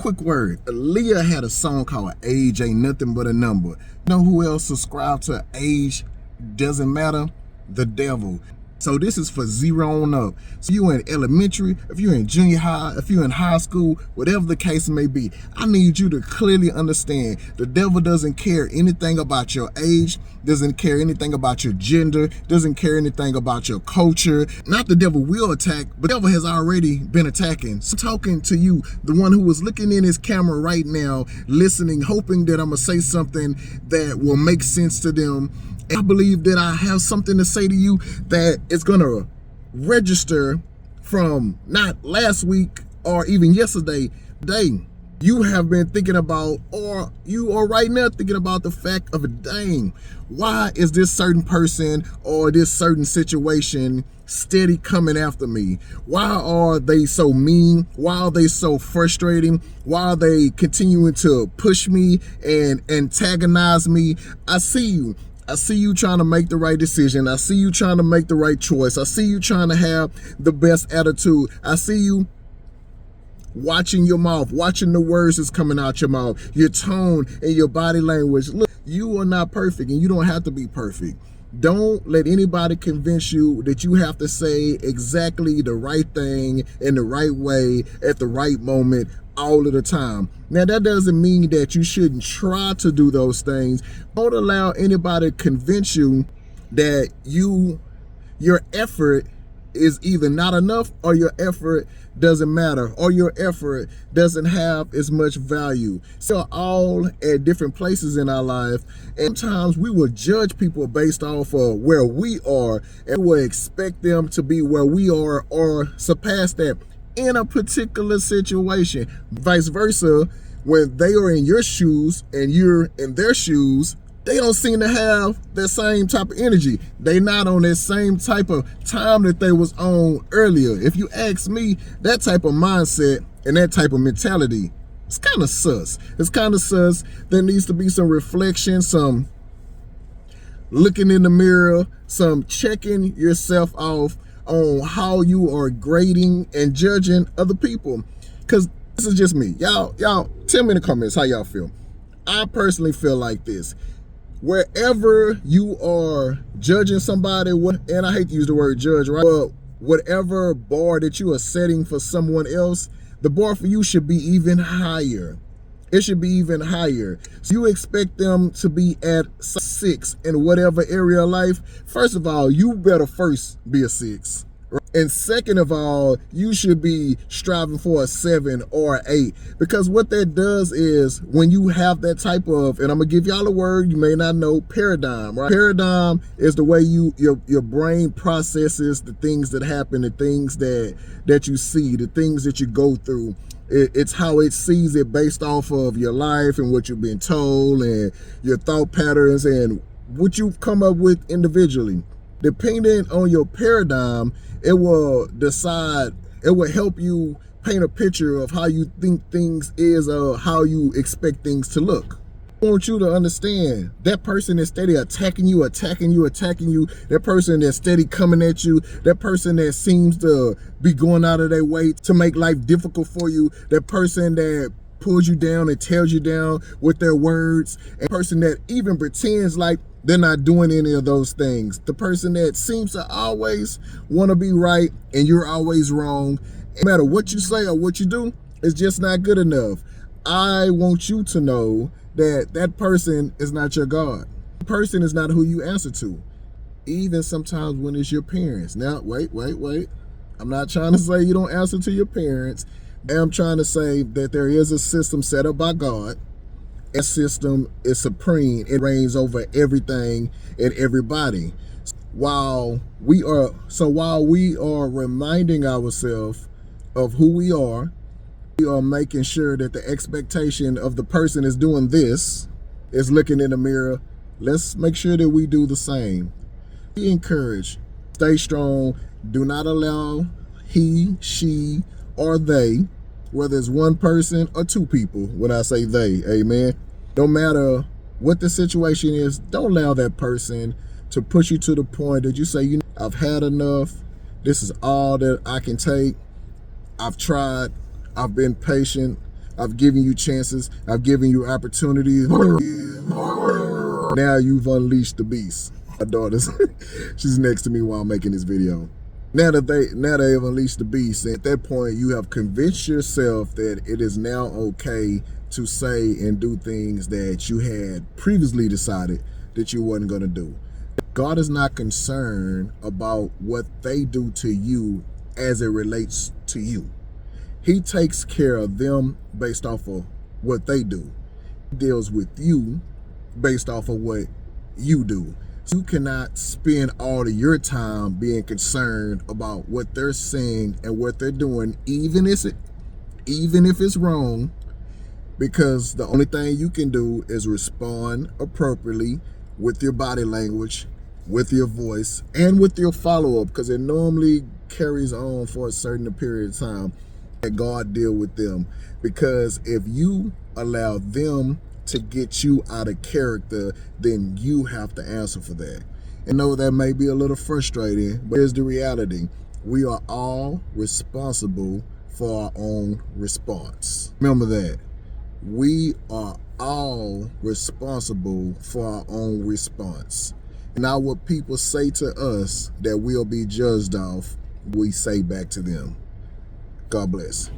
quick word. Aaliyah had a song called Age Ain't Nothing But a Number. You know who else subscribed to Age Doesn't Matter? The devil. So this is for 0 on up. So you in elementary, if you're in junior high, if you're in high school, whatever the case may be, I need you to clearly understand the devil doesn't care anything about your age, doesn't care anything about your gender, doesn't care anything about your culture. Not the devil will attack, but the devil has already been attacking. So talking to you, the one who was looking in his camera right now, listening, hoping that I'm gonna say something that will make sense to them. I believe that I have something to say to you that is going to register from not last week or even yesterday. You have been thinking about, or you are right now thinking about the fact of, dang, why is this certain person or this certain situation steady coming after me? Why are they so mean? Why are they so frustrating? Why are they continuing to push me and antagonize me? I see you. I see you trying to make the right decision. I see you trying to make the right choice. I see you trying to have the best attitude. I see you watching your mouth, watching the words that's coming out your mouth, your tone and your body language. Look, you are not perfect and you don't have to be perfect. Don't let anybody convince you that you have to say exactly the right thing in the right way at the right moment all of the time. Now, that doesn't mean that you shouldn't try to do those things. Don't allow anybody to convince you that your effort is either not enough or your effort doesn't matter or your effort doesn't have as much value. So all at different places in our life, and sometimes we will judge people based off of where we are and we will expect them to be where we are or surpass that in a particular situation. Vice versa, when they are in your shoes and you're in their shoes, they don't seem to have that same type of energy. They not on that same type of time that they was on earlier. If you ask me, that type of mindset and that type of mentality, it's kind of sus. It's kind of sus. There needs to be some reflection, some looking in the mirror, some checking yourself off on how you are grading and judging other people. Because this is just me. Y'all tell me in the comments how y'all feel. I personally feel like this. Wherever you are judging somebody, and I hate to use the word judge, right? But whatever bar that you are setting for someone else, the bar for you should be even higher. It should be even higher. So you expect them to be at 6 in whatever area of life. First of all, you better first be a 6. And second of all, you should be striving for a 7 or 8. Because what that does is when you have that type of, and I'm gonna give y'all a word you may not know, paradigm, right? Paradigm is the way your brain processes the things that happen, the things that you see, the things that you go through. It's how it sees it based off of your life and what you've been told and your thought patterns and what you've come up with individually. Depending on your paradigm, it will decide, it will help you paint a picture of how you think things is or how you expect things to look. I want you to understand that person is steady attacking you. That person that's steady coming at you. That person that seems to be going out of their way to make life difficult for you. That person that pulls you down and tears you down with their words. And person that even pretends like they're not doing any of those things. The person that seems to always want to be right and you're always wrong. No matter what you say or what you do, it's just not good enough. I want you to know that that person is not your God. The person is not who you answer to. Even sometimes when it's your parents. Now, wait. I'm not trying to say you don't answer to your parents. I'm trying to say that there is a system set up by God. That system is supreme. It reigns over everything and everybody. While we are reminding ourselves of who we are making sure that the expectation of the person is doing this, is looking in the mirror. Let's make sure that we do the same. Be encouraged. Stay strong. Do not allow he, she, or they, whether it's one person or two people, when I say they, amen. No matter what the situation is, don't allow that person to push you to the point that you say, you know, I've had enough. This is all that I can take. I've tried. I've been patient. I've given you chances. I've given you opportunities. Now you've unleashed the beast. My daughter's, she's next to me while I'm making this video. Now they've unleashed the beast, and at that point you have convinced yourself that it is now okay to say and do things that you had previously decided that you wasn't going to do. God is not concerned about what they do to you as it relates to you. He takes care of them based off of what they do. He deals with you based off of what you do. You cannot spend all of your time being concerned about what they're saying and what they're doing, even if it's wrong, because the only thing you can do is respond appropriately with your body language, with your voice, and with your follow-up, because it normally carries on for a certain period of time that God deal with them. Because if you allow them to get you out of character, then you have to answer for that. And know that may be a little frustrating, but here's the reality. We are all responsible for our own response. Remember that. We are all responsible for our own response. Not what people say to us that we'll be judged off, we say back to them. God bless.